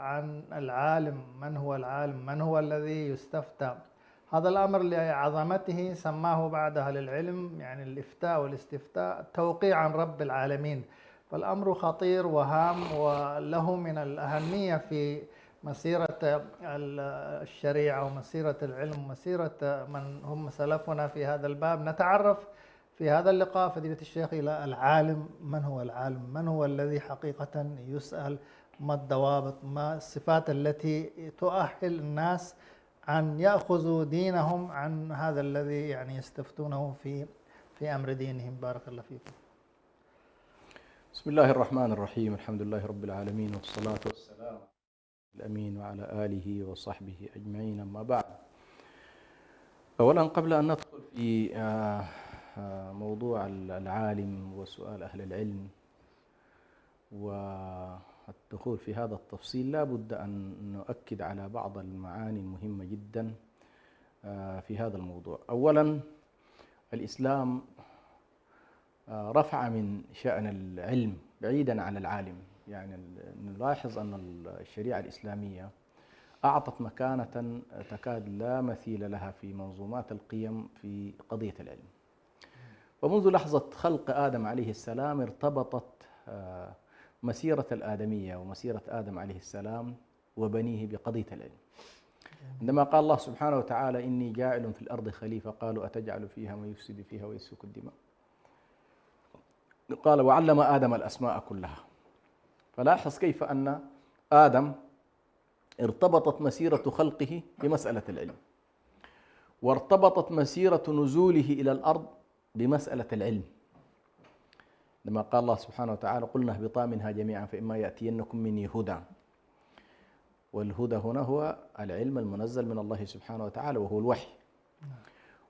عن العالم، من هو العالم، من هو الذي يستفتى. هذا الأمر لعظمته سماه بعد أهل العلم يعني الإفتاء والاستفتاء توقيع عن رب العالمين. فالأمر خطير وهام وله من الأهمية في مسيرة الشريعة ومسيرة العلم ومسيرة من هم سلفنا في هذا الباب. نتعرف في هذا اللقاء فضيلة الشيخ إلى العالم. من هو العالم؟ من هو الذي حقيقة يسأل؟ ما الضوابط؟ ما الصفات التي تؤهل الناس أن يأخذوا دينهم عن هذا الذي يعني يستفتونه في أمر دينهم؟ بارك الله فيكم. بسم الله الرحمن الرحيم. الحمد لله رب العالمين، والصلاة والسلام على الأمين وعلى آله وصحبه أجمعين. أما بعد، أولا قبل أن ندخل في موضوع العالم وسؤال أهل العلم والدخول في هذا التفصيل، لا بد أن نؤكد على بعض المعاني المهمة جدا في هذا الموضوع. أولا، الإسلام رفع من شأن العلم بعيدا عن العالم. يعني نلاحظ أن الشريعة الإسلامية أعطت مكانة تكاد لا مثيل لها في منظومات القيم في قضية العلم. ومنذ لحظة خلق آدم عليه السلام ارتبطت مسيرة الآدمية ومسيرة آدم عليه السلام وبنيه بقضية العلم. عندما قال الله سبحانه وتعالى: إني جاعل في الأرض خليفة، قالوا أتجعل فيها من يفسد فيها ويسفك الدماء. قال: وعلم آدم الأسماء كلها. فلاحظ كيف أن آدم ارتبطت مسيرة خلقه بمسألة العلم، وارتبطت مسيرة نزوله إلى الأرض بمسألة العلم. لما قال الله سبحانه وتعالى: قلنا اهبطا منها جميعا فإما يأتينكم مني هدى. والهدى هنا هو العلم المنزل من الله سبحانه وتعالى وهو الوحي.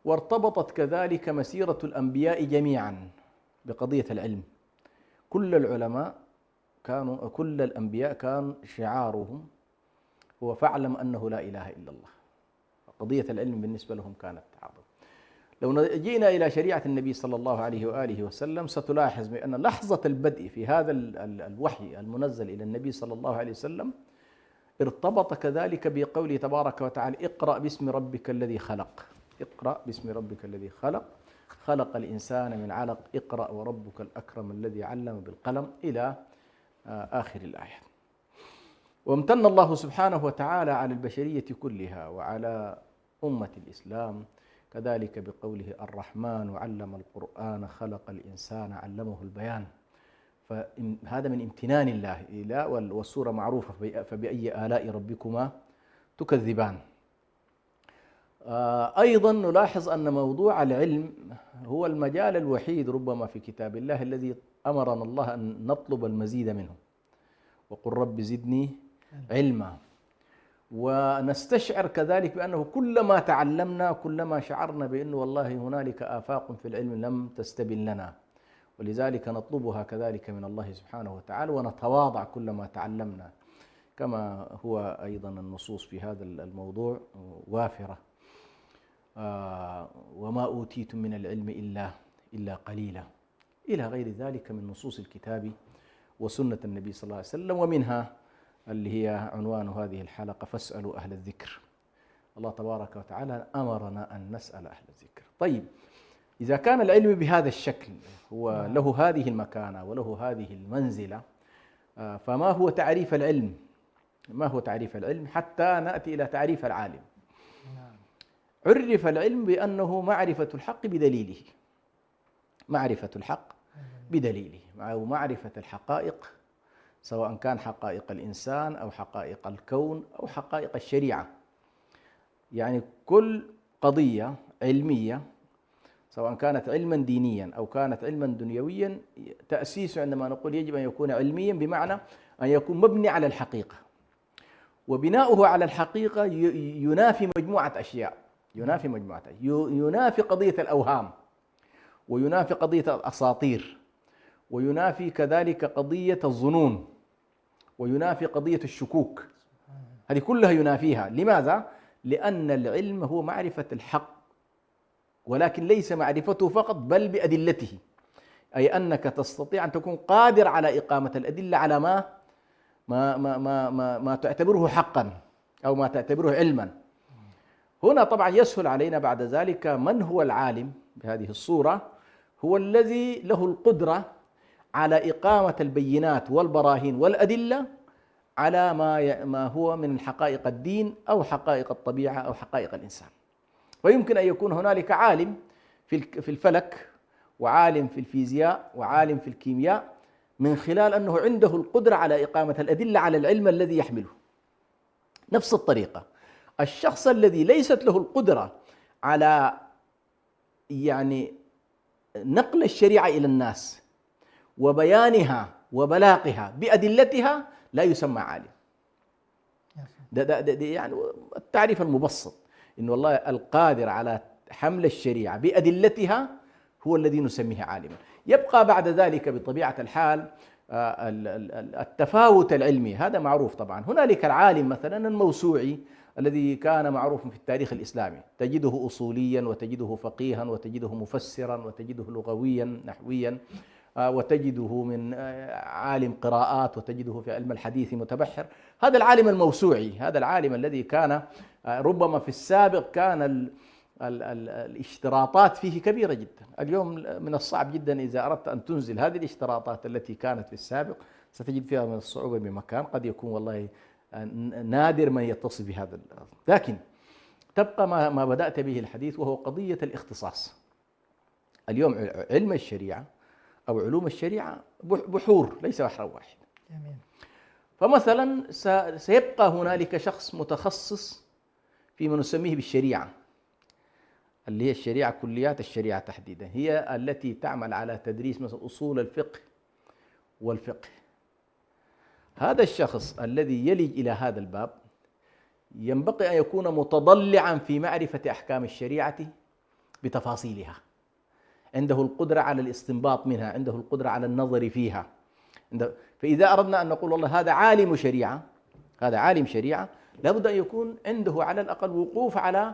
وارتبطت كذلك مسيرة الأنبياء جميعا بقضية العلم. كل العلماء كل الأنبياء كان شعارهم هو: فاعلم أنه لا إله إلا الله. قضية العلم بالنسبة لهم كانت عظيمة. لو جئنا إلى شريعة النبي صلى الله عليه وآله وسلم، ستلاحظ بأن لحظة البدء في هذا الوحي المنزل إلى النبي صلى الله عليه وسلم ارتبط كذلك بقوله تبارك وتعالى: اقرأ باسم ربك الذي خلق. اقرأ باسم ربك الذي خلق، خلق الإنسان من علق، اقرأ وربك الأكرم الذي علم بالقلم، إلى آخر الآية. وامتن الله سبحانه وتعالى على البشرية كلها وعلى أمة الإسلام كذلك بقوله: الرحمن علم القرآن خلق الإنسان علمه البيان. فهذا من امتنان الله والسورة معروفة: فبأي آلاء ربكما تكذبان. أيضا نلاحظ أن موضوع العلم هو المجال الوحيد ربما في كتاب الله الذي أمرنا الله أن نطلب المزيد منه: وقل رب زدني علما. ونستشعر كذلك بأنه كلما تعلمنا كلما شعرنا بأنه والله هنالك آفاق في العلم لم تستبن لنا، ولذلك نطلبها كذلك من الله سبحانه وتعالى، ونتواضع كلما تعلمنا، كما هو أيضا النصوص في هذا الموضوع وافرة. وما أوتيتم من العلم إلا قليلا، إلى غير ذلك من نصوص الكتاب وسنة النبي صلى الله عليه وسلم. ومنها اللي هي عنوان هذه الحلقة: فاسألوا أهل الذكر. الله تبارك وتعالى أمرنا أن نسأل أهل الذكر. طيب، إذا كان العلم بهذا الشكل هو له هذه المكانة وله هذه المنزلة، فما هو تعريف العلم؟ ما هو تعريف العلم حتى نأتي إلى تعريف العالم؟ عرف العلم بأنه معرفة الحق بدليله. معرفة الحق بدليله، أو معرفة الحقائق، سواء كان حقائق الإنسان أو حقائق الكون أو حقائق الشريعة. يعني كل قضية علمية سواء كانت علما دينيا أو كانت علما دنيويا، تأسيسه عندما نقول يجب أن يكون علميا بمعنى أن يكون مبني على الحقيقة، وبناؤه على الحقيقة ينافي مجموعة أشياء. ينافي قضية الأوهام، وينافي قضية الأساطير، وينافي كذلك قضية الظنون، وينافي قضية الشكوك. هذه كلها ينافيها. لماذا؟ لأن العلم هو معرفة الحق، ولكن ليس معرفته فقط بل بأدلته، أي أنك تستطيع أن تكون قادر على إقامة الأدلة على ما ما تعتبره حقا أو ما تعتبره علما. هنا طبعا يسهل علينا بعد ذلك من هو العالم بهذه الصورة. هو الذي له القدرة على إقامة البينات والبراهين والأدلة على ما هو من حقائق الدين أو حقائق الطبيعة أو حقائق الإنسان. ويمكن أن يكون هنالك عالم في الفلك وعالم في الفيزياء وعالم في الكيمياء من خلال أنه عنده القدرة على إقامة الأدلة على العلم الذي يحمله. نفس الطريقة الشخص الذي ليست له القدرة على يعني نقل الشريعة إلى الناس وبيانها وبلاغها بأدلتها لا يسمى عالم. ده يعني التعريف المبسط، إن والله القادر على حمل الشريعة بأدلتها هو الذي نسميه عالما. يبقى بعد ذلك بطبيعة الحال التفاوت العلمي، هذا معروف طبعا. هنالك العالم مثلا الموسوعي الذي كان معروفا في التاريخ الإسلامي، تجده أصوليا وتجده فقيها وتجده مفسرا وتجده لغويا نحويا وتجده من عالم قراءات وتجده في علم الحديث متبحر. هذا العالم الموسوعي، هذا العالم الذي كان ربما في السابق كان الاشتراطات فيه كبيرة جدا. اليوم من الصعب جدا إذا أردت أن تنزل هذه الاشتراطات التي كانت في السابق ستجد فيها من الصعوبة بمكان، قد يكون والله نادر من يتصل بهذا. لكن تبقى ما بدأت به الحديث وهو قضية الاختصاص. اليوم علم الشريعة أو علوم الشريعة بحور ليس بحر واحد. فمثلا سيبقى هنالك شخص متخصص فيما نسميه بالشريعة، اللي هي الشريعة، كليات الشريعة تحديدا هي التي تعمل على تدريس مثلا أصول الفقه والفقه. هذا الشخص الذي يلج إلى هذا الباب ينبغي أن يكون متضلعا في معرفة أحكام الشريعة بتفاصيلها، عنده القدرة على الاستنباط منها، عنده القدرة على النظر فيها. فإذا أردنا أن نقول والله هذا عالم شريعة، هذا عالم شريعة، لابد أن يكون عنده على الأقل وقوف على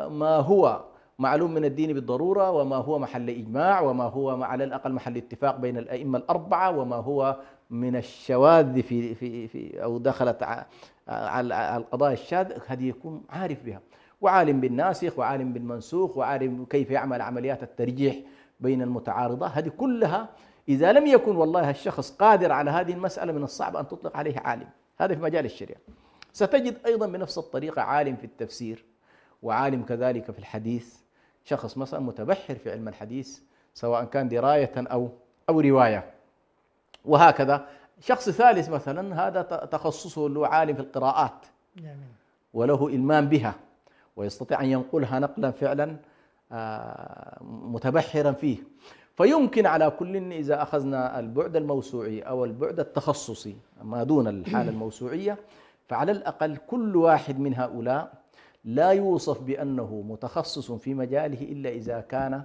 ما هو معلوم من الدين بالضرورة، وما هو محل إجماع، وما هو على الأقل محل اتفاق بين الأئمة الأربعة، وما هو من الشواذ في أو دخلت على القضايا الشاذ، هذه يكون عارف بها، وعالم بالناسخ وعالم بالمنسوخ وعالم كيف يعمل عمليات الترجيح بين المتعارضات. هذه كلها إذا لم يكن والله الشخص قادر على هذه المسألة من الصعب أن تطلق عليه عالم. هذا في مجال الشريعة. ستجد أيضا بنفس الطريقة عالم في التفسير وعالم كذلك في الحديث، شخص مثلا متبحر في علم الحديث سواء كان دراية أو رواية. وهكذا شخص ثالث مثلا هذا تخصصه له عالم في القراءات وله إلمام بها ويستطيع أن ينقلها نقلا فعلا متبحرا فيه. فيمكن على كل إذا أخذنا البعد الموسوعي أو البعد التخصصي ما دون الحالة الموسوعية، فعلى الأقل كل واحد من هؤلاء لا يوصف بأنه متخصص في مجاله إلا إذا كان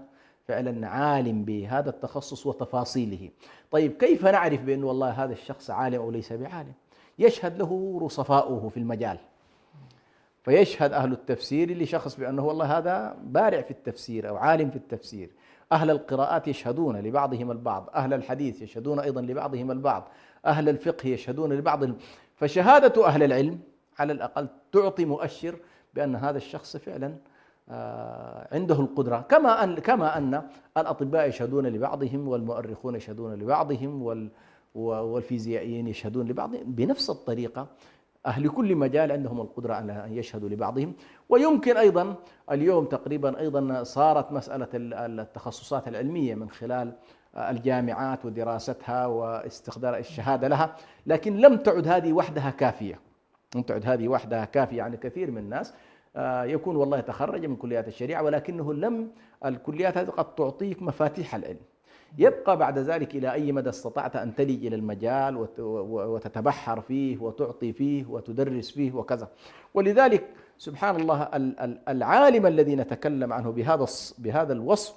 فعلا عالم بهذا التخصص وتفاصيله. طيب كيف نعرف بأن والله هذا الشخص عالم أو ليس بعالم؟ يشهد له رصفاؤه في المجال، فيشهد أهل التفسير لشخص بأنه والله هذا بارع في التفسير أو عالم في التفسير. أهل القراءات يشهدون لبعضهم البعض، أهل الحديث يشهدون أيضا لبعضهم البعض، أهل الفقه يشهدون لبعض. فشهادة أهل العلم على الأقل تعطي مؤشر بأن هذا الشخص فعلا عنده القدرة، كما أن الأطباء يشهدون لبعضهم والمؤرخون يشهدون لبعضهم والفيزيائيين يشهدون لبعضهم. بنفس الطريقة أهل كل مجال عندهم القدرة على أن يشهدوا لبعضهم. ويمكن أيضا اليوم تقريبا أيضا صارت مسألة التخصصات العلمية من خلال الجامعات ودراستها واستخدار الشهادة لها، لكن لم تعد هذه وحدها كافية. لم تعد هذه وحدها كافية. يعني كثير من الناس يكون والله تخرج من كليات الشريعة ولكنه الكليات هذه قد تعطيك مفاتيح العلم. يبقى بعد ذلك إلى أي مدى استطعت أن تلج إلى المجال وتتبحر فيه وتعطي فيه وتدرس فيه وكذا. ولذلك سبحان الله العالم الذي نتكلم عنه بهذا الوصف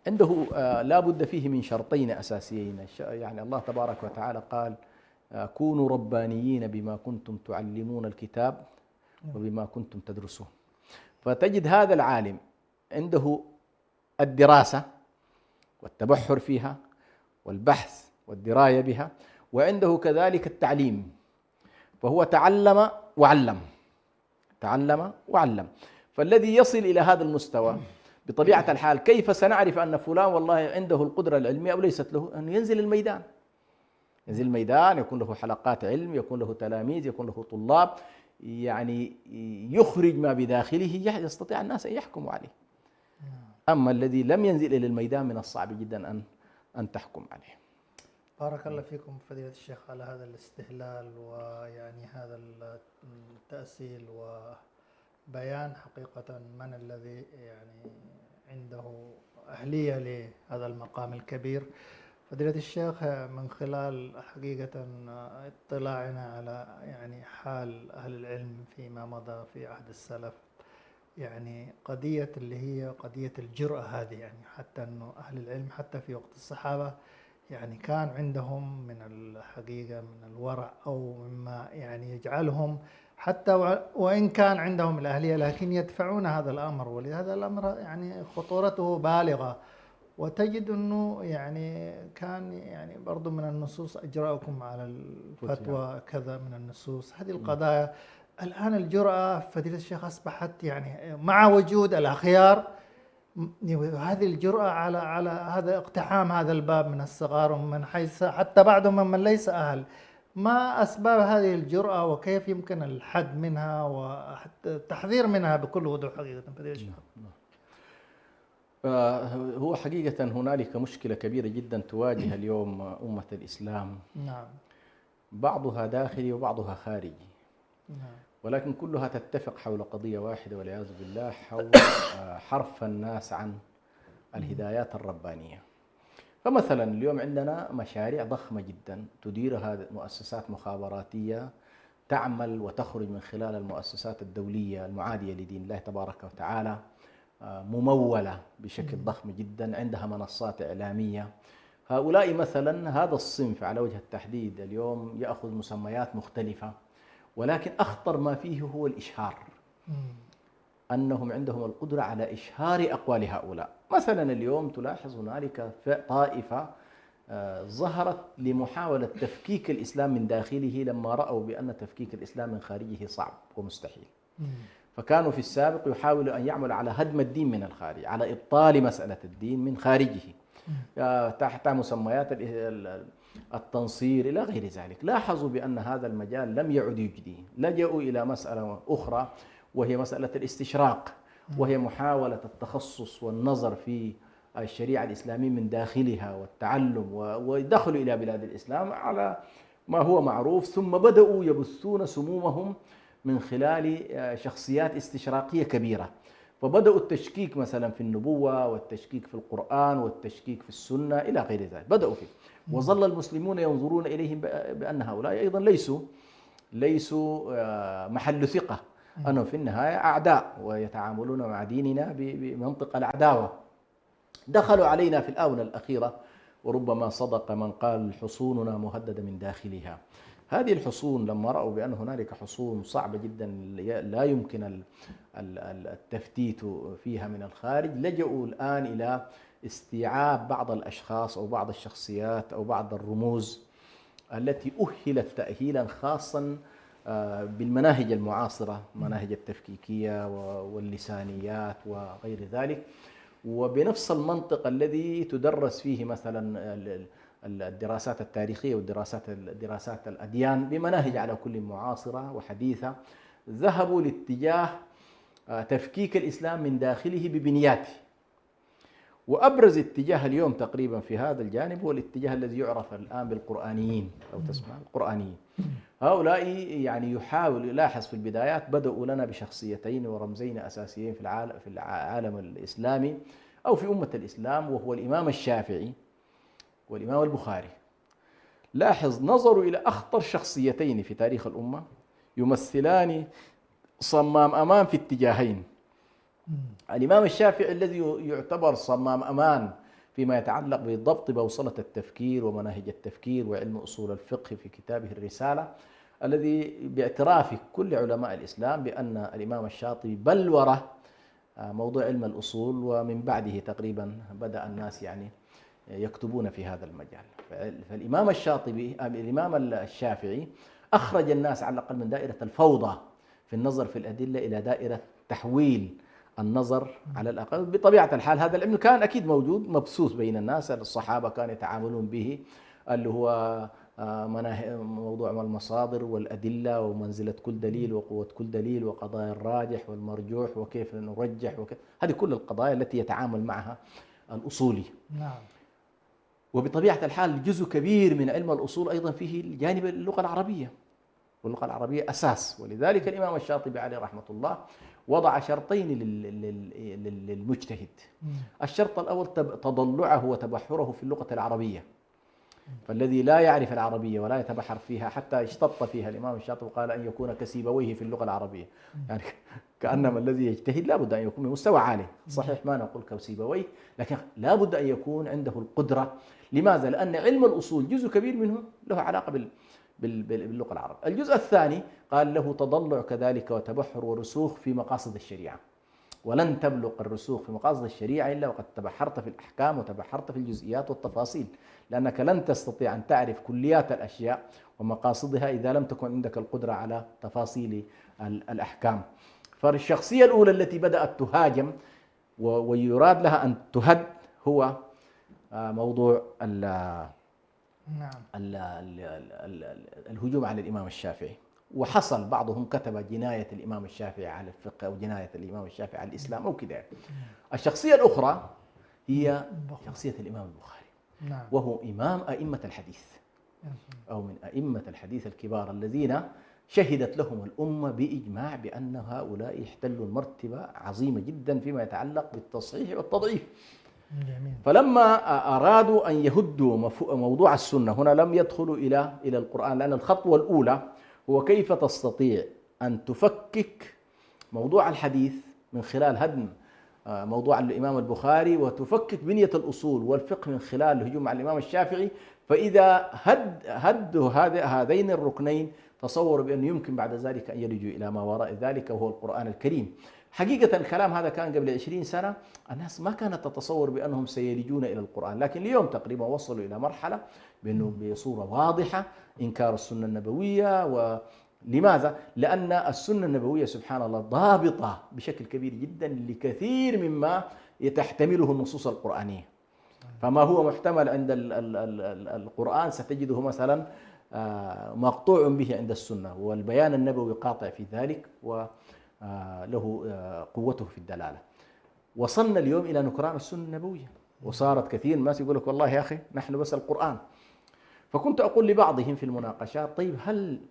عنده لا بد فيه من شرطين أساسيين. يعني الله تبارك وتعالى قال كونوا ربانيين بما كنتم تعلمون الكتاب وبما كنتم تدرسون. فتجد هذا العالم عنده الدراسة والتبحر فيها والبحث والدراية بها، وعنده كذلك التعليم، فهو تعلم وعلم، تعلم وعلم. فالذي يصل إلى هذا المستوى بطبيعة الحال كيف سنعرف أن فلان والله عنده القدرة العلمية أو ليست له؟ أن ينزل الميدان، ينزل الميدان، يكون له حلقات علم، يكون له تلاميذ، يكون له طلاب، يعني يخرج ما بداخله يستطيع الناس أن يحكموا عليه. أما الذي لم ينزل إلى الميدان من الصعب جدا أن تحكم عليه. بارك الله فيكم فضيلة الشيخ على هذا الاستهلال ويعني هذا التأصيل وبيان حقيقة من الذي يعني عنده أهلية لهذا المقام الكبير. فضيلة الشيخ، من خلال حقيقة اطلاعنا على يعني حال أهل العلم فيما مضى في عهد السلف، يعني قضية اللي هي قضية الجرأة هذه، يعني حتى أنه أهل العلم حتى في وقت الصحابة يعني كان عندهم من الحقيقة من الورع أو مما يعني يجعلهم حتى وإن كان عندهم الأهلية لكن يدفعون هذا الأمر، ولهذا الأمر يعني خطورته بالغة. وتجد أنه يعني كان يعني برضو من النصوص إجراءكم على الفتوى كذا من النصوص هذه القضايا. الآن الجرأة فضيلة الشيخ أصبحت يعني مع وجود الأخيار هذه الجرأة على هذا اقتحام هذا الباب من الصغار ومن حيث حتى بعضهم من ليس أهل. ما أسباب هذه الجرأة وكيف يمكن الحد منها وحتى التحذير منها بكل وضوح حقيقة فضيلة الشيخ؟ هو حقيقة هنالك مشكلة كبيرة جدا تواجه اليوم أمة الإسلام. نعم. بعضها داخلي وبعضها خارجي. نعم. ولكن كلها تتفق حول قضية واحدة والعياذ بالله، حول حرف الناس عن الهدايات الربانية. فمثلا اليوم عندنا مشاريع ضخمة جدا تديرها مؤسسات مخابراتية تعمل وتخرج من خلال المؤسسات الدولية المعادية لدين الله تبارك وتعالى، ممولة بشكل ضخم جدا، عندها منصات إعلامية. هؤلاء مثلا هذا الصنف على وجه التحديد اليوم يأخذ مسميات مختلفة، ولكن أخطر ما فيه هو الإشهار، أنهم عندهم القدرة على إشهار أقوال هؤلاء. مثلا اليوم تلاحظ هنالك طائفة ظهرت لمحاولة تفكيك الإسلام من داخله لما رأوا بأن تفكيك الإسلام من خارجه صعب ومستحيل. فكانوا في السابق يحاولوا أن يعملوا على هدم الدين من الخارج، على إبطال مسألة الدين من خارجه تحت مسميات التنصير إلى غير ذلك. لاحظوا بأن هذا المجال لم يعد يجدي، لجأوا إلى مسألة أخرى وهي مسألة الاستشراق، وهي محاولة التخصص والنظر في الشريعة الإسلامية من داخلها والتعلم، ودخلوا إلى بلاد الإسلام على ما هو معروف، ثم بدأوا يبثون سمومهم من خلال شخصيات استشراقية كبيرة. فبدأوا التشكيك مثلا في النبوة والتشكيك في القرآن والتشكيك في السنة إلى غير ذلك، بدأوا فيه. وظل المسلمون ينظرون إليهم بأن هؤلاء أيضا ليسوا محل ثقة، أنهم في النهاية أعداء ويتعاملون مع ديننا بمنطق العداوة. دخلوا علينا في الآونة الأخيرة، وربما صدق من قال حصوننا مهددة من داخلها. هذه الحصون لما رأوا بأن هنالك حصون صعبة جدا لا يمكن التفتيت فيها من الخارج، لجأوا الآن إلى استيعاب بعض الأشخاص أو بعض الشخصيات أو بعض الرموز التي أهلت تأهيلا خاصا بالمناهج المعاصرة، مناهج التفكيكية واللسانيات وغير ذلك، وبنفس المنطق الذي تدرس فيه مثلا الدراسات التاريخية والدراسات الأديان بمناهج على كل معاصرة وحديثة. ذهبوا لاتجاه تفكيك الإسلام من داخله ببنياته. وأبرز اتجاه اليوم تقريبا في هذا الجانب هو الاتجاه الذي يعرف الآن بالقرآنيين، أو تسمع القرآنيين. هؤلاء يعني يحاول، لاحظ في البدايات بدأوا لنا بشخصيتين ورمزين أساسيين في العالم الإسلامي أو في أمة الإسلام، وهو الإمام الشافعي والإمام البخاري. لاحظ نظروا إلى أخطر شخصيتين في تاريخ الأمة يمثلان صمام أمان في اتجاهين. الإمام الشافعي الذي يعتبر صمام أمان فيما يتعلق بضبط بوصلة التفكير ومناهج التفكير وعلم أصول الفقه في كتابه الرسالة، الذي باعتراف كل علماء الإسلام بأن الإمام الشاطبي بلور موضوع علم الأصول، ومن بعده تقريبا بدأ الناس يعني يكتبون في هذا المجال. فالإمام الإمام الشافعي أخرج الناس على الأقل من دائرة الفوضى في النظر في الأدلة إلى دائرة تحويل النظر على الأقل. بطبيعة الحال هذا العلم كان أكيد موجود مبثوث بين الناس، الصحابة كانوا يتعاملون به، اللي هو موضوع المصادر والأدلة ومنزلة كل دليل وقوة كل دليل وقضايا الراجح والمرجوح وكيف نرجح هذه كل القضايا التي يتعامل معها الأصولي. نعم. وبطبيعة الحال جزء كبير من علم الأصول أيضا فيه الجانب اللغة العربية، واللغة العربية أساس. ولذلك الإمام الشاطبي عليه رحمة الله وضع شرطين للمجتهد. الشرط الأول تضلعه وتبحره في اللغة العربية، فالذي لا يعرف العربية ولا يتبحر فيها حتى اشتط فيها الإمام الشاطبي قال أن يكون كسيبويه في اللغة العربية، يعني كأنما الذي يجتهد لا بد أن يكون بمستوى عالي. صحيح ما نقول كسيبويه، لكن لا بد أن يكون عنده القدرة. لماذا؟ لأن علم الأصول جزء كبير منه له علاقة باللغة العربية. الجزء الثاني قال له تضلع كذلك وتبحر ورسوخ في مقاصد الشريعة، ولن تبلغ الرسوخ في مقاصد الشريعة إلا وقد تبحرت في الأحكام وتبحرت في الجزئيات والتفاصيل، لأنك لن تستطيع أن تعرف كليات الأشياء ومقاصدها إذا لم تكن عندك القدرة على تفاصيل الأحكام. فالشخصية الأولى التي بدأت تهاجم ويراد لها أن تهد هو موضوع الهجوم على الإمام الشافعي. وحصل بعضهم كتب جناية الإمام الشافعي على الفقه أو جناية الإمام الشافعي على الإسلام أو كذا. الشخصية الأخرى هي شخصية الإمام البخاري، وهو إمام أئمة الحديث أو من أئمة الحديث الكبار الذين شهدت لهم الأمة بإجماع بأن هؤلاء احتلوا المرتبة عظيمة جدا فيما يتعلق بالتصحيح والتضعيف. فلما أرادوا أن يهدوا موضوع السنة هنا لم يدخلوا إلى القرآن، لأن الخطوة الأولى هو كيف تستطيع أن تفكك موضوع الحديث من خلال هدم موضوع الإمام البخاري، وتفكك بنية الأصول والفقه من خلال الهجوم على الإمام الشافعي. فإذا هدوا هذين الركنين تصوروا بأنه يمكن بعد ذلك أن يلجوا إلى ما وراء ذلك وهو القرآن الكريم. حقيقة الكلام هذا كان قبل 20 سنة الناس ما كانت تتصور بأنهم سيلجون إلى القرآن، لكن اليوم تقريبا وصلوا إلى مرحلة بأنه بصورة واضحة إنكار السنة النبوية. ولماذا؟ لأن السنة النبوية سبحان الله ضابطة بشكل كبير جدا لكثير مما تحتمله النصوص القرآنية. فما هو محتمل عند القرآن ستجده مثلا مقطوع به عند السنة، والبيان النبوي قاطع في ذلك وله قوته في الدلالة. وصلنا اليوم إلى نكران السنة النبوية، وصارت كثير من الناس يقول لك والله يا أخي نحن بس القرآن. فكنت أقول لبعضهم في المناقشات طيب هل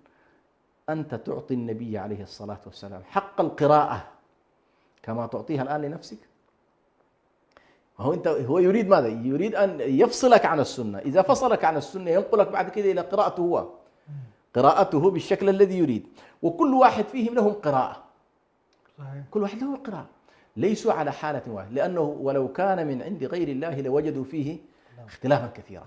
أنت تعطي النبي عليه الصلاة والسلام حق القراءة كما تعطيها الآن لنفسك؟ هو يريد ماذا؟ يريد أن يفصلك عن السنة. إذا فصلك عن السنة ينقلك بعد كده إلى قراءته هو، قراءته بالشكل الذي يريد. وكل واحد فيهم لهم قراءة، كل واحد له قراءة، ليسوا على حالة واحدة، لأنه ولو كان من عند غير الله لوجدوا فيه اختلافا كثيرا.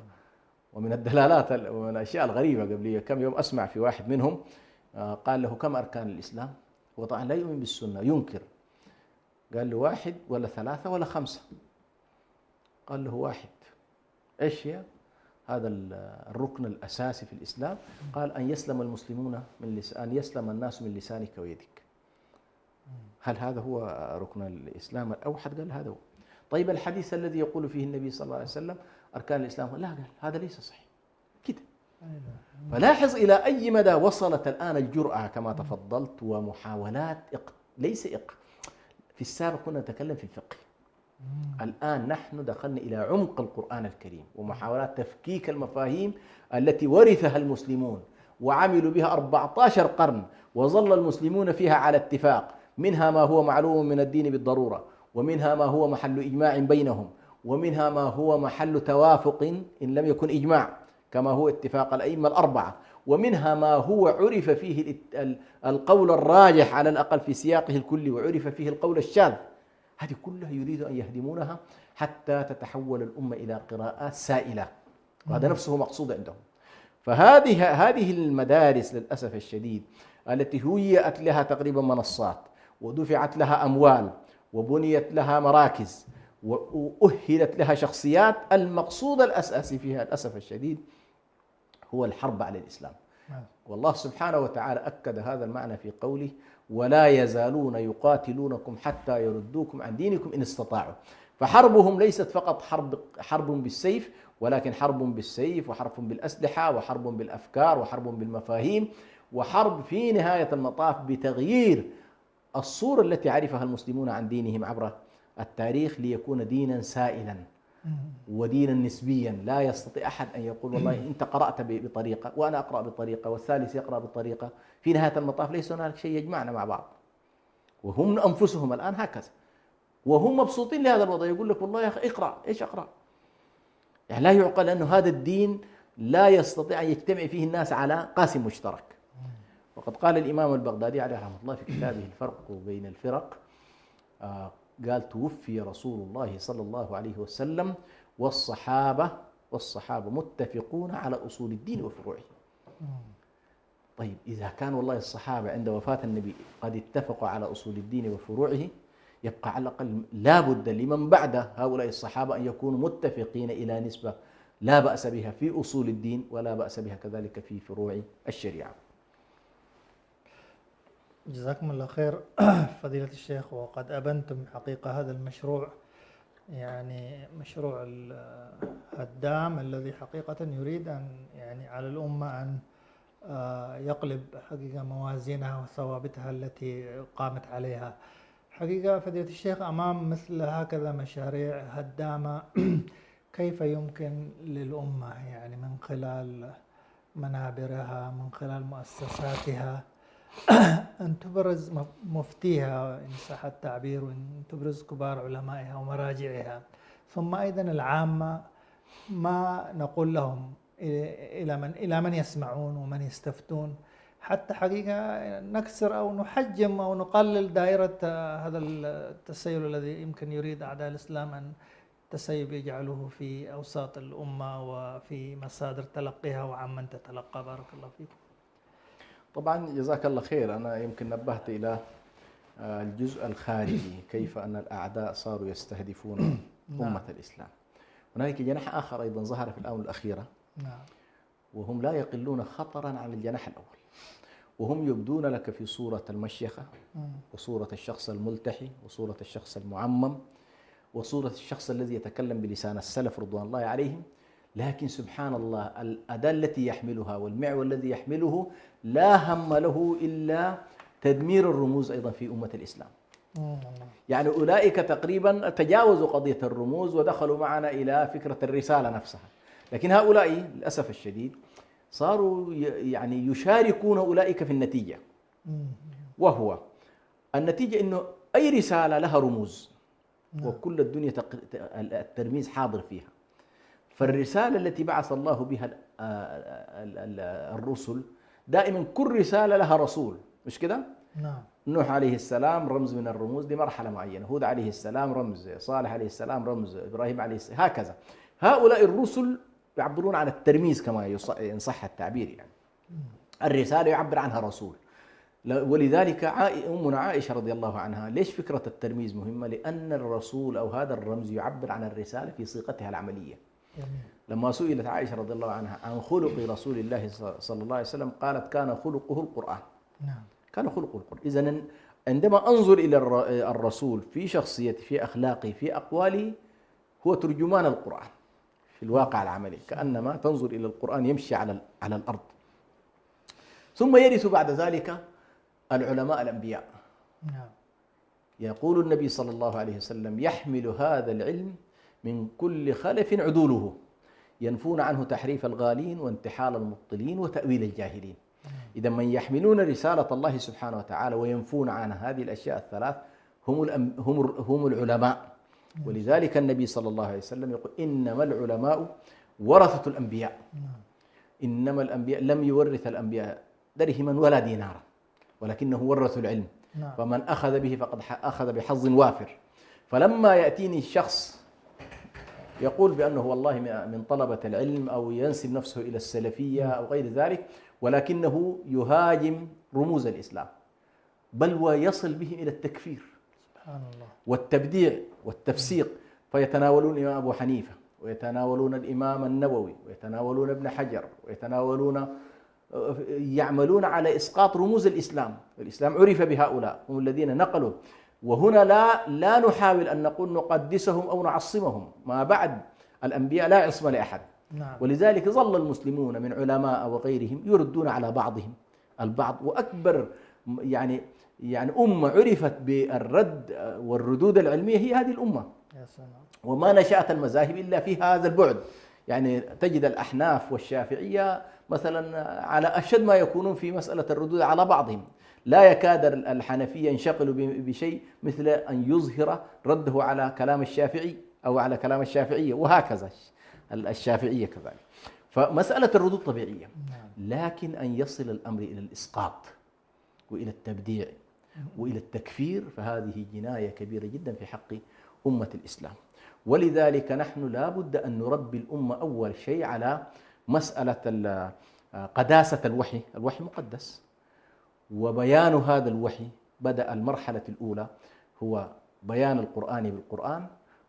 ومن الدلالات ومن الأشياء الغريبة قبل كم يوم أسمع في واحد منهم قال له كم أركان الإسلام؟ هو طبعا لا يؤمن بالسنة، ينكر. قال له 1 ولا 3 ولا 5؟ قال له 1. إيش هي؟ هذا الركن الأساسي في الإسلام. قال أن يسلم المسلمون أن يسلم الناس من لسانك ويدك. هل هذا هو ركن الإسلام الأوحد؟ قال هذا هو. طيب الحديث الذي يقول فيه النبي صلى الله عليه وسلم أركان الإسلام، لا، قال هذا ليس صحيح كده. فلاحظ إلى أي مدى وصلت الآن الجرأة كما تفضلت، ومحاولات في السابق كنا نتكلم في الفقه، الآن نحن دخلنا إلى عمق القرآن الكريم ومحاولات تفكيك المفاهيم التي ورثها المسلمون وعملوا بها 14 قرن وظل المسلمون فيها على اتفاق، منها ما هو معلوم من الدين بالضرورة، ومنها ما هو محل إجماع بينهم، ومنها ما هو محل توافق إن لم يكن إجماع كما هو اتفاق الأئمة ال4، ومنها ما هو عرف فيه القول الراجح على الأقل في سياقه الكلي، وعرف فيه القول الشاذ. هذه كلها يريد أن يهدمونها حتى تتحول الأمة إلى قراءات سائلة، وهذا نفسه مقصود عندهم. فهذه المدارس للأسف الشديد التي هيئت لها تقريبا منصات ودفعت لها أموال وبنيت لها مراكز وأهلت لها شخصيات المقصود الأساسي فيها للأسف الشديد هو الحرب على الإسلام. والله سبحانه وتعالى أكد هذا المعنى في قوله: ولا يزالون يقاتلونكم حتى يردوكم عن دينكم إن استطاعوا. فحربهم ليست فقط حرب بالسيف، ولكن حرب بالسيف وحرب بالأسلحة وحرب بالأفكار وحرب بالمفاهيم، وحرب في نهاية المطاف بتغيير الصورة التي عرفها المسلمون عن دينهم عبر التاريخ ليكون دينا سائلا ودينا نسبيا. لا يستطيع أحد أن يقول والله أنت قرأت بطريقة وأنا أقرأ بطريقة والثالث يقرأ بطريقة. في نهاية المطاف ليس هناك شيء يجمعنا مع بعض، وهم أنفسهم الآن هكذا، وهم مبسوطين لهذا الوضع. يقول لك والله يا أخي اقرأ، إيش أقرأ؟ يعني لا يعقل أنه هذا الدين لا يستطيع أن يجتمع فيه الناس على قاسم مشترك. وقد قال الإمام البغدادي عليه رحمه الله في كتابه الفرق بين الفرق، قال: توفي رسول الله صلى الله عليه وسلم والصحابة متفقون على أصول الدين وفروعه. طيب إذا كان والله الصحابة عند وفاة النبي قد اتفقوا على أصول الدين وفروعه، يبقى على الأقل لا بد لمن بعد هؤلاء الصحابة أن يكونوا متفقين إلى نسبة لا بأس بها في أصول الدين ولا بأس بها كذلك في فروع الشريعة. جزاكم الله خير فضيلة الشيخ. وقد أبنتم حقيقة هذا المشروع، يعني مشروع الهدام الذي حقيقة يريد أن يعني على الأمة أن يقلب حقيقة موازينها وثوابتها التي قامت عليها. حقيقة فضيلة الشيخ أمام مثل هكذا مشاريع هدامة كيف يمكن للأمة يعني من خلال منابرها من خلال مؤسساتها أن تبرز مفتيها إن صح التعبير، وأن تبرز كبار علمائها ومراجعها، ثم أيضا العامة ما نقول لهم إلى من يسمعون ومن يستفتون، حتى حقيقة نكسر أو نحجم أو نقلل دائرة هذا التسيب الذي يمكن يريد أعداء الإسلام أن التسيب يجعله في أوساط الأمة وفي مصادر تلقيها وعمن تتلقى. بارك الله فيكم. طبعا جزاك الله خير. أنا يمكن نبهت إلى الجزء الخارجي، كيف أن الأعداء صاروا يستهدفون أمة الإسلام. هناك جناح آخر أيضا ظهر في الآونة الأخيرة، وهم لا يقلون خطرا عن الجناح الأول، وهم يبدون لك في صورة المشيخة وصورة الشخص الملتحي وصورة الشخص المعمم وصورة الشخص الذي يتكلم بلسان السلف رضوان الله عليهم، لكن سبحان الله الأداة التي يحملها والمعول الذي يحمله لا هم له إلا تدمير الرموز أيضا في أمة الإسلام. يعني أولئك تقريبا تجاوزوا قضية الرموز ودخلوا معنا إلى فكرة الرسالة نفسها، لكن هؤلاء للأسف الشديد صاروا يعني يشاركون أولئك في النتيجة، وهو النتيجة أنه أي رسالة لها رموز وكل الدنيا الترميز حاضر فيها. فالرسالة التي بعث الله بها الرسل دائما كل رسالة لها رسول، مش كده؟ نعم. نوح عليه السلام رمز من الرموز لمرحلة معينة، هود عليه السلام رمز، صالح عليه السلام رمز، إبراهيم عليه السلام، هكذا. هؤلاء الرسل يعبرون عن الترميز كما إن صح التعبير، يعني الرسالة يعبر عنها رسول. ولذلك أمنا عائشة رضي الله عنها، ليش فكرة الترميز مهمة؟ لأن الرسول أو هذا الرمز يعبر عن الرسالة في صيغتها العملية. لما سئلت عائشة رضي الله عنها عن خلق رسول الله صلى الله عليه وسلم قالت: كان خلقه القرآن. نعم. كان خلقه القرآن. إذن عندما أنظر إلى الرسول في شخصيته في أخلاقه في أقواله هو ترجمان القرآن في الواقع العملي، كأنما تنظر إلى القرآن يمشي على الأرض. ثم يرث بعد ذلك العلماء الأنبياء. نعم. يقول النبي صلى الله عليه وسلم: يحمل هذا العلم من كل خلف عدوله ينفون عنه تحريف الغالين وانتحال المبطلين وتأويل الجاهلين. إذا من يحملون رسالة الله سبحانه وتعالى وينفون عن هذه الأشياء الثلاث هم العلماء. ولذلك النبي صلى الله عليه وسلم يقول: إنما العلماء ورثة الأنبياء. إنما الأنبياء لم يورث الأنبياء درهما ولا دينارا، ولكنه ورثوا العلم. فمن أخذ به فقد أخذ بحظ وافر. فلما يأتيني الشخص يقول بأنه والله من طلبة العلم أو ينسب نفسه إلى السلفية أو غير ذلك، ولكنه يهاجم رموز الإسلام، بل ويصل به إلى التكفير سبحان الله والتبديع والتفسيق، فيتناولون الإمام أبو حنيفة، ويتناولون الإمام النووي، ويتناولون ابن حجر، ويتناولون يعملون على إسقاط رموز الإسلام. الإسلام عرف بهؤلاء، هم الذين نقلوا. وهنا لا نحاول أن نقول نقدسهم أو نعصمهم، ما بعد الأنبياء لا عصمة لأحد. نعم. ولذلك ظل المسلمون من علماء وغيرهم يردون على بعضهم البعض. وأكبر يعني أمة عرفت بالرد والردود العلمية هي هذه الأمة. يا سلام. وما نشأت المذاهب إلا في هذا البعد. يعني تجد الأحناف والشافعية مثلا على أشد ما يكونون في مسألة الردود على بعضهم. لا يكاد الحنفية ينشغل بشيء مثل أن يظهر رده على كلام الشافعي أو على كلام الشافعية، وهكذا الشافعية كذلك. فمسألة الردود طبيعية، لكن أن يصل الأمر إلى الإسقاط وإلى التبديع وإلى التكفير فهذه جناية كبيرة جدا في حق أمة الإسلام. ولذلك نحن لا بد أن نربي الأمة أول شيء على مسألة قداسة الوحي. الوحي مقدس، وبيان هذا الوحي بدأ المرحلة الأولى هو بيان القرآن بالقرآن،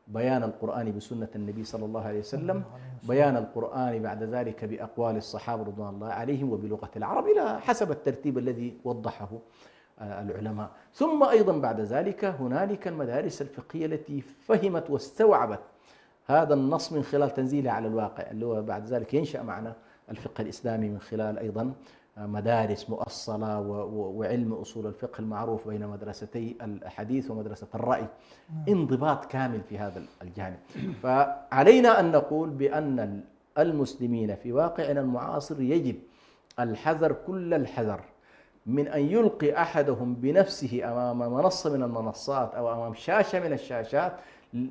بيان القرآن بسنة النبي صلى الله عليه وسلم، بيان القرآن بعد ذلك بأقوال الصحابة رضوان الله عليهم وبلغة العرب إلى حسب الترتيب الذي وضحه العلماء. ثم أيضا بعد ذلك هنالك المدارس الفقهية التي فهمت واستوعبت هذا النص من خلال تنزيله على الواقع، اللي هو بعد ذلك ينشأ معنا الفقه الإسلامي من خلال أيضا مدارس مؤصلة وعلم أصول الفقه المعروف بين مدرستي الحديث ومدرسة الرأي، انضباط كامل في هذا الجانب. فعلينا أن نقول بأن المسلمين في واقعنا المعاصر يجب الحذر كل الحذر من أن يلقي أحدهم بنفسه أمام منصة من المنصات أو أمام شاشة من الشاشات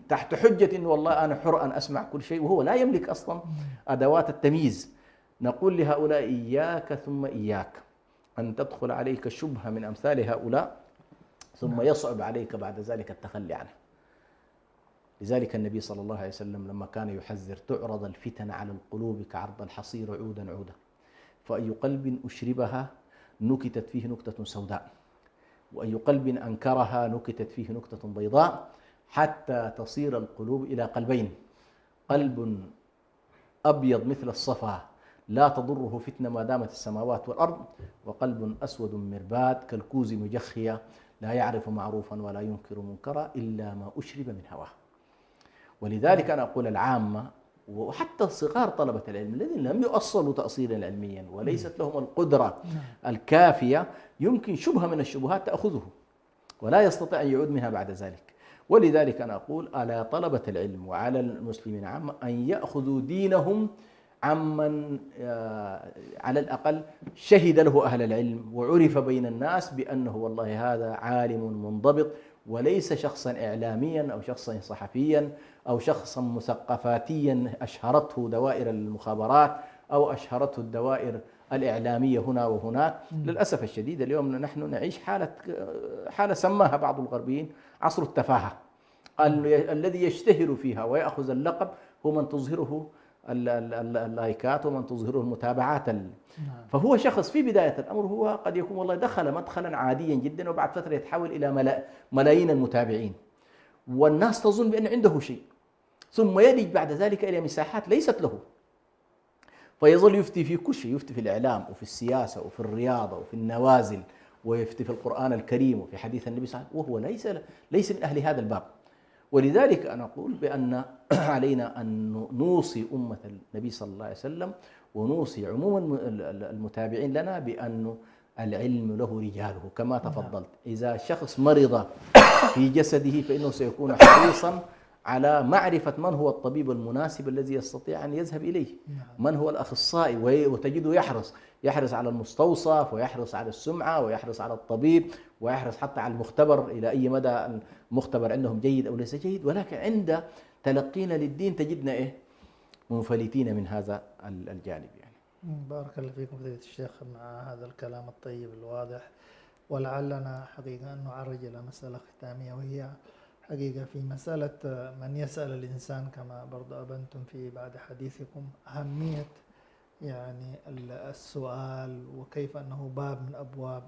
تحت حجة إنه والله أنا حر أن أسمع كل شيء، وهو لا يملك أصلا أدوات التمييز. نقول لهؤلاء إياك ثم إياك أن تدخل عليك شبهة من أمثال هؤلاء ثم يصعب عليك بعد ذلك التخلي عنه. لذلك النبي صلى الله عليه وسلم لما كان يحذر تعرض الفتن على القلوب كعرض الحصير عودا عودا، فأي قلب أشربها نكتت فيه نكتة سوداء، وأي قلب أنكرها نكتت فيه نكتة بيضاء، حتى تصير القلوب إلى قلبين: قلب أبيض مثل الصفا لا تضره فتنة ما دامت السماوات والأرض، وقلب أسود مرباد كالكوز مجخية لا يعرف معروفا ولا ينكر منكرا إلا ما أشرب من هواه. ولذلك أنا أقول العامة وحتى صغار طلبة العلم الذين لم يؤصلوا تأصيلا علميا وليست لهم القدرة الكافية، يمكن شبهة من الشبهات تأخذه ولا يستطيع أن يعود منها بعد ذلك. ولذلك أنا أقول على طلبة العلم وعلى المسلمين عامة أن يأخذوا دينهم عمن على الأقل شهد له أهل العلم وعرف بين الناس بأنه والله هذا عالم منضبط، وليس شخصا إعلاميا أو شخصا صحفيا أو شخصا مثقفاتيا أشهرته دوائر المخابرات أو أشهرته الدوائر الإعلامية هنا وهناك. للأسف الشديد اليوم نحن نعيش حالة سماها بعض الغربيين عصر التفاهة، الذي يشتهر فيها ويأخذ اللقب هو من تظهره اللايكات ومن تظهره المتابعات فهو شخص في بداية الأمر هو قد يكون والله دخل مدخلا عاديا جدا وبعد فترة يتحول إلى ملايين المتابعين، والناس تظن بأن عنده شيء، ثم يلج بعد ذلك إلى مساحات ليست له، فيظل يفتي في كل شيء، يفتي في الإعلام وفي السياسة وفي الرياضة وفي النوازل، ويفتي في القرآن الكريم وفي حديث النبي صلى الله عليه وسلم، وهو ليس من أهل هذا الباب. ولذلك أنا أقول بأن علينا أن نوصي أمة النبي صلى الله عليه وسلم ونوصي عموما المتابعين لنا بأن العلم له رجاله كما تفضلت. إذا شخص مرض في جسده فإنه سيكون حريصا على معرفة من هو الطبيب المناسب الذي يستطيع أن يذهب إليه، من هو الأخصائي، وتجده يحرص على المستوصف ويحرص على السمعة ويحرص على الطبيب ويحرص حتى على المختبر إلى أي مدى المختبر عندهم جيد أو ليس جيد. ولكن عند تلقينا للدين تجدنا منفلتين من هذا الجانب. يعني بارك الله فيكم فضيلة الشيخ مع هذا الكلام الطيب الواضح. ولعلنا حقيقة أن نعرج إلى مسألة ختامية، وهي حقيقة في مسألة من يسأل الإنسان كما برضو أبنتم في بعد حديثكم أهمية يعني السؤال، وكيف أنه باب من أبواب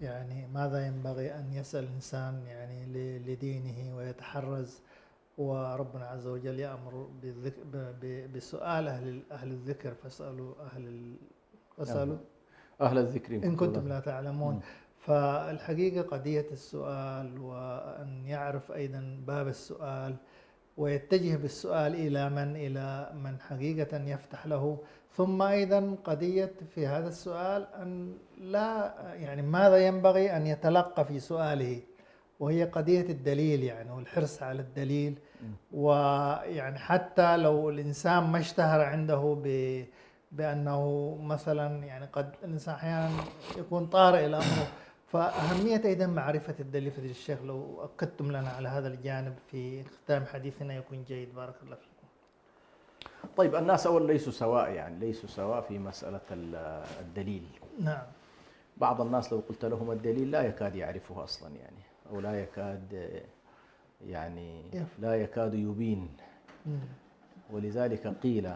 يعني ماذا ينبغي أن يسأل الإنسان يعني لدينه ويتحرز وربنا عز وجل يأمر بسؤال أهل الذكر فاسألوا أهل الذكر إن كنتم لا تعلمون. فالحقيقة قضية السؤال، وأن يعرف أيضا باب السؤال ويتجه بالسؤال إلى من حقيقة يفتح له. ثم أيضا قضية في هذا السؤال أن لا يعني ماذا ينبغي أن يتلقى في سؤاله، وهي قضية الدليل يعني والحرص على الدليل. ويعني حتى لو الإنسان ما اشتهر عنده بأنه مثلا يعني قد الإنسان أحيانا يكون طارئ الأمر، فأهمية أيضا معرفة الدليل. فضيلة الشيخ لو أكدتم لنا على هذا الجانب في ختام حديثنا يكون جيد، بارك الله فيكم. طيب، الناس أول ليسوا سواء، يعني ليسوا سواء في مسألة الدليل. نعم. بعض الناس لو قلت لهم الدليل لا يكاد يعرفه أصلا، يعني أو لا يكاد يعني لا يكاد يبين. ولذلك قيل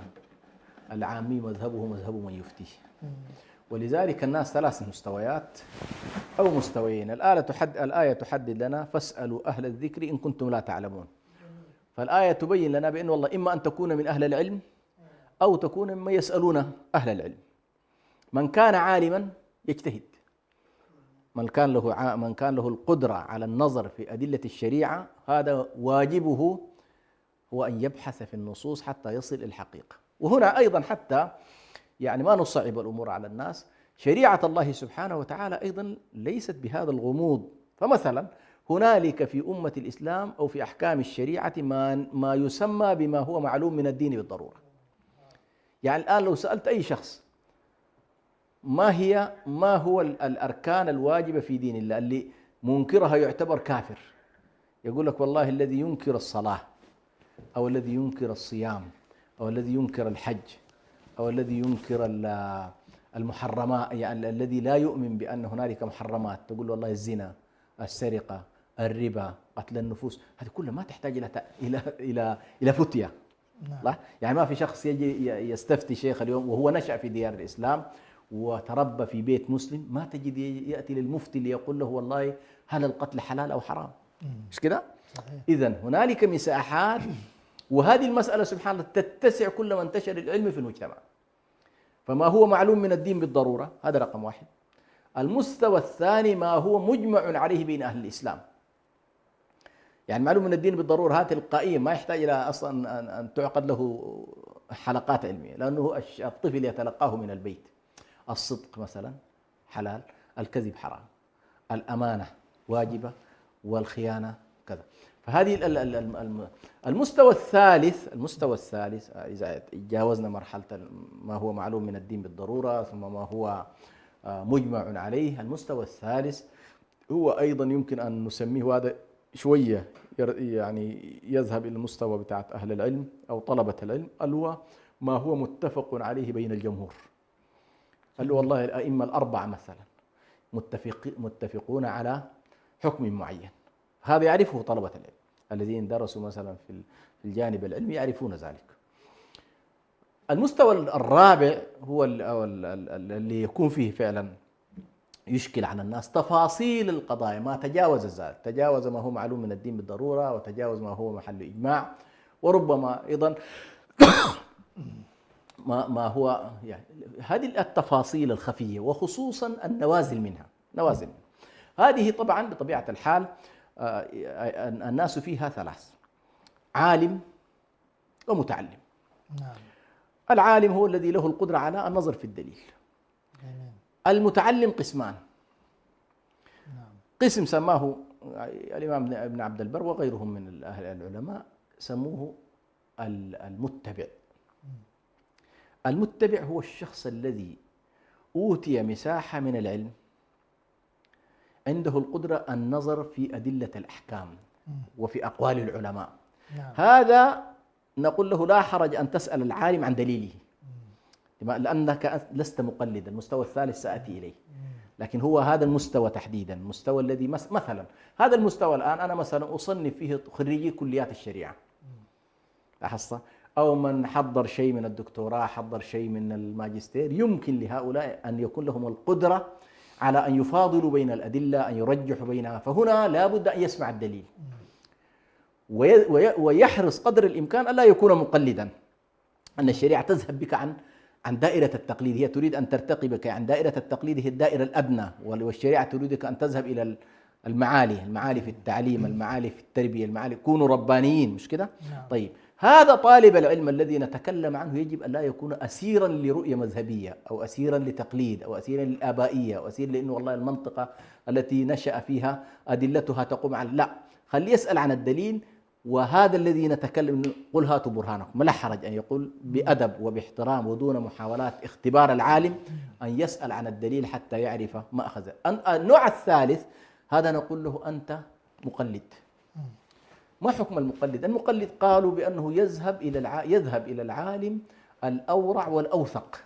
العامي مذهبه مذهب من يفتيه. ولذلك الناس ثلاث مستويات أو مستويين. الآية تحدد لنا فاسألوا أهل الذكر إن كنتم لا تعلمون. فالآية تبين لنا بأن والله إما أن تكون من أهل العلم أو تكون مما يسألون أهل العلم. من كان عالما يجتهد، من كان له القدرة على النظر في أدلة الشريعة، هذا واجبه هو أن يبحث في النصوص حتى يصل إلى الحقيقة. وهنا أيضا حتى يعني ما نصعب الأمور على الناس، شريعة الله سبحانه وتعالى أيضا ليست بهذا الغموض. فمثلا هنالك في أمة الإسلام أو في أحكام الشريعة ما يسمى بما هو معلوم من الدين بالضرورة. يعني الآن لو سألت أي شخص ما هو الأركان الواجبة في دين الله اللي منكرها يعتبر كافر، يقول لك والله الذي ينكر الصلاة أو الذي ينكر الصيام أو الذي ينكر الحج أو الذي ينكر المحرمات، يعني الذي لا يؤمن بأن هنالك محرمات، تقول والله الزنا، السرقة، الربا، قتل النفوس، هذه كلها ما تحتاج إلى فتية. لا، يعني ما في شخص يجي يستفتي شيخ اليوم وهو نشأ في ديار الإسلام وتربى في بيت مسلم، ما تجد يأتي للمفتي ليقول له والله هل القتل حلال أو حرام؟ مش كده؟ إذن هنالك مساحات، وهذه المسألة سبحان الله تتسع كلما انتشر العلم في المجتمع. فما هو معلوم من الدين بالضرورة، هذا رقم واحد. المستوى الثاني ما هو مجمع عليه بين أهل الإسلام. يعني معلوم من الدين بالضرورة هذا تلقائيا ما يحتاج إلى أصلا أن تعقد له حلقات علمية، لأنه الطفل يتلقاه من البيت. الصدق مثلا حلال، الكذب حرام، الأمانة واجبة، والخيانة كذا. فهذه المستوى الثالث إذا جاوزنا مرحلة ما هو معلوم من الدين بالضرورة ثم ما هو مجمع عليه، المستوى الثالث هو أيضا يمكن أن نسميه، هذا شوية يعني يذهب إلى المستوى بتاعت أهل العلم أو طلبة العلم، هو ما هو متفق عليه بين الجمهور. قال له والله الأئمة الأربعة مثلا متفقون على حكم معين، هذا يعرفه طلبة العلم الذين درسوا مثلا في الجانب العلمي يعرفون ذلك. المستوى الرابع هو اللي يكون فيه فعلا يشكل على الناس تفاصيل القضايا، ما تجاوز ذلك، تجاوز ما هو معلوم من الدين بالضرورة وتجاوز ما هو محل إجماع، وربما أيضا ما هو يعني هذه التفاصيل الخفية، وخصوصا النوازل منها. هذه طبعا بطبيعة الحال الناس فيها ثلاث: عالم ومتعلم. نعم. العالم هو الذي له القدرة على النظر في الدليل. المتعلم قسمان. قسم سماه الإمام ابن عبد البر وغيرهم من العلماء سموه المتبع. المتبع هو الشخص الذي أوتي مساحة من العلم، عنده القدرة النظر في أدلة الأحكام وفي أقوال العلماء. هذا نقول له لا حرج أن تسأل العالم عن دليله، لأنك لست مقلدا. المستوى الثالث سأتي إليه، لكن هو هذا المستوى تحديدا، المستوى الذي مثلا هذا المستوى الآن أنا مثلا أصنف فيه خريجي كليات الشريعة، لاحظت، أو من حضر شيء من الدكتوراه، حضر شيء من الماجستير، يمكن لهؤلاء أن يكون لهم القدرة على أن يفاضلوا بين الأدلة، أن يرجحوا بينها. فهنا لا بد أن يسمع الدليل. ويحرص قدر الإمكان ألا يكون مقلدا، أن الشريعة تذهب بك عن دائرة التقليد، هي تريد أن ترتقي بك عن دائرة التقليد، هي الدائرة الأدنى، والشريعة تريدك أن تذهب إلى المعالي في التعليم، المعالي في التربية، المعالي كونوا ربانيين، مش كده؟ طيب هذا طالب العلم الذي نتكلم عنه يجب أن لا يكون أسيرا لرؤية مذهبية أو أسيرا لتقليد أو أسيرا للآبائية أو أسير لأنه والله المنطقة التي نشأ فيها أدلتها تقوم على، لا، خليه يسأل عن الدليل. وهذا الذي نتكلم، قل هاتوا برهانكم، لا حرج أن يقول بأدب وباحترام ودون محاولات اختبار العالم، أن يسأل عن الدليل حتى يعرف ما أخذ. النوع الثالث هذا نقول له أنت مقلد. ما حكم المقلد؟ المقلد قالوا بأنه يذهب إلى العالم الأورع والأوثق،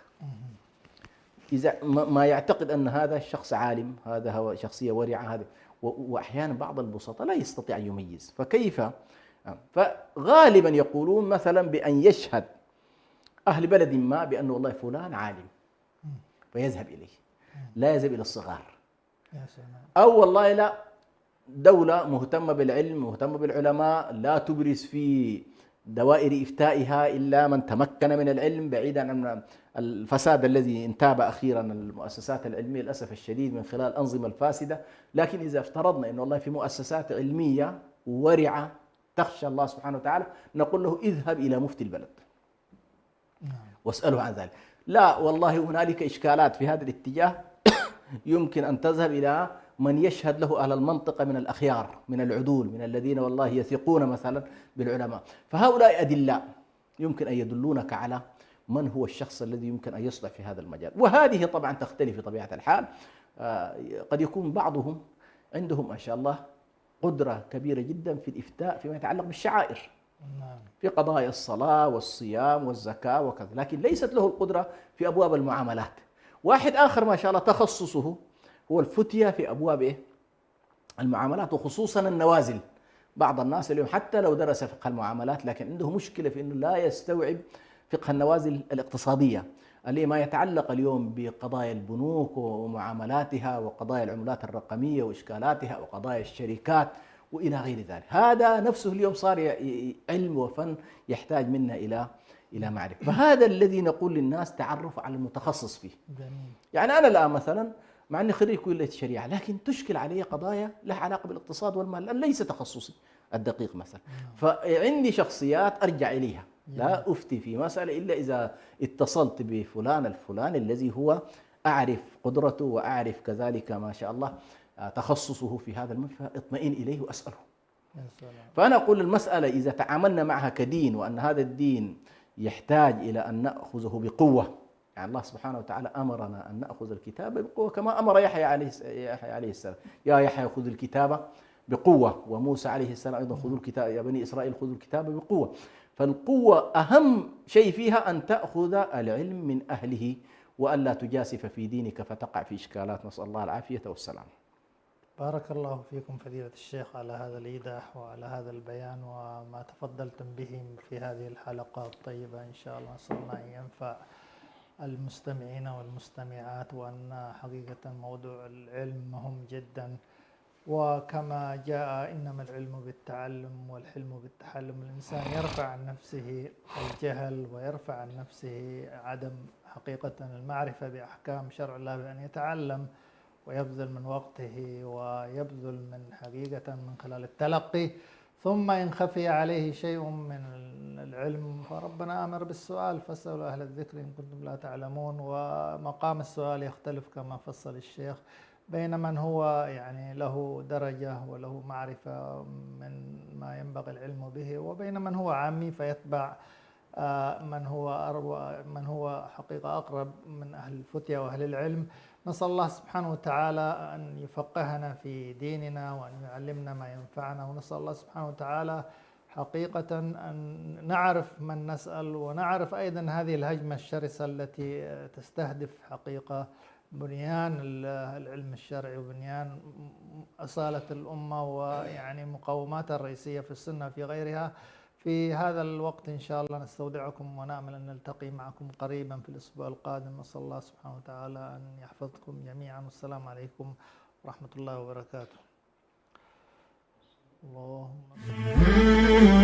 إذا ما يعتقد أن هذا الشخص عالم، هذا هو شخصية ورعة، هذا وأحيانا بعض البسطاء لا يستطيع أن يميز، فكيف؟ فغالبا يقولون مثلا بأن يشهد أهل بلد ما بأنه والله فلان عالم فيذهب إليه، لا يذهب إلى الصغار. أو والله لا، دولة مهتمة بالعلم مهتمة بالعلماء لا تبرز في دوائر إفتائها إلا من تمكن من العلم، بعيدا عن الفساد الذي انتاب أخيرا المؤسسات العلمية للأسف الشديد من خلال الأنظمة الفاسدة. لكن إذا افترضنا أن والله في مؤسسات علمية ورعة تخشى الله سبحانه وتعالى، نقول له اذهب إلى مفتي البلد واسأله عن ذلك. لا والله هنالك إشكالات في هذا الاتجاه، يمكن أن تذهب إلى من يشهد له أهل المنطقة من الأخيار، من العدول، من الذين والله يثقون مثلا بالعلماء، فهؤلاء أدلاء يمكن أن يدلونك على من هو الشخص الذي يمكن أن يصلح في هذا المجال. وهذه طبعا تختلف بطبيعة الحال، قد يكون بعضهم عندهم ما شاء الله قدرة كبيرة جدا في الإفتاء فيما يتعلق بالشعائر، في قضايا الصلاة والصيام والزكاة وكذا، لكن ليست له القدرة في أبواب المعاملات. واحد آخر ما شاء الله تخصصه هو الفتية في أبواب المعاملات وخصوصا النوازل. بعض الناس اليوم حتى لو درس فقه المعاملات لكن عنده مشكلة في أنه لا يستوعب فقه النوازل الاقتصادية، اللي ما يتعلق اليوم بقضايا البنوك ومعاملاتها وقضايا العملات الرقمية وإشكالاتها وقضايا الشركات وإلى غير ذلك. هذا نفسه اليوم صار علم وفن يحتاج منا إلى معرفة. فهذا الذي نقول للناس تعرف على المتخصص فيه. يعني أنا الآن مثلا مع أني خريج كلية الشريعة لكن تشكل علي قضايا لها علاقة بالاقتصاد والمال لأن ليس تخصصي الدقيق مثلا، فعندي شخصيات أرجع إليها، لا أفتي في مسألة إلا إذا اتصلت بفلان الفلاني الذي هو أعرف قدرته وأعرف كذلك ما شاء الله تخصصه في هذا المجال، اطمئن إليه وأسأله. فأنا أقول المسألة إذا تعاملنا معها كدين وأن هذا الدين يحتاج إلى أن نأخذه بقوة، يعني الله سبحانه وتعالى أمرنا أن نأخذ الكتاب بقوة كما أمر يحيى عليه السلام، يا يحيى خذ الكتاب بقوة، وموسى عليه السلام أيضا خذوا الكتاب، يا بني إسرائيل خذوا الكتاب بقوة. فالقوة أهم شيء فيها أن تأخذ العلم من أهله وألا تجاسف في دينك فتقع في إشكالات، نسأل الله العافية والسلام. بارك الله فيكم فضيلة الشيخ على هذا الإيضاح وعلى هذا البيان وما تفضلتم به في هذه الحلقة الطيبة. إن شاء الله نسأل الله أن ينفع المستمعين والمستمعات، وأن حقيقة موضوع العلم مهم جدا، وكما جاء إنما العلم بالتعلم والحلم بالتحلم. الإنسان يرفع عن نفسه الجهل ويرفع عن نفسه عدم حقيقة المعرفة بأحكام شرع الله بأن يتعلم ويبذل من وقته ويبذل من حقيقة من خلال التلقي، ثم إن خفي عليه شيء من العلم فربنا أمر بالسؤال فاسألوا أهل الذكر إن كنتم لا تعلمون. ومقام السؤال يختلف كما فصل الشيخ بين من هو يعني له درجة وله معرفة من ما ينبغي العلم به، وبين من هو عامي فيتبع من هو حقيقة أقرب من أهل الفتية وأهل العلم. نسأل الله سبحانه وتعالى أن يفقهنا في ديننا وأن يعلمنا ما ينفعنا، ونسأل الله سبحانه وتعالى حقيقة أن نعرف من نسأل، ونعرف أيضا هذه الهجمة الشرسة التي تستهدف حقيقة بنيان العلم الشرعي وبنيان أصالة الأمة ويعني مقوماتها الرئيسية في السنة وفي غيرها. في هذا الوقت إن شاء الله نستودعكم ونأمل أن نلتقي معكم قريبا في الأسبوع القادم. نسأل الله سبحانه وتعالى أن يحفظكم جميعا، والسلام عليكم ورحمة الله وبركاته. اللهم Mm-hmm.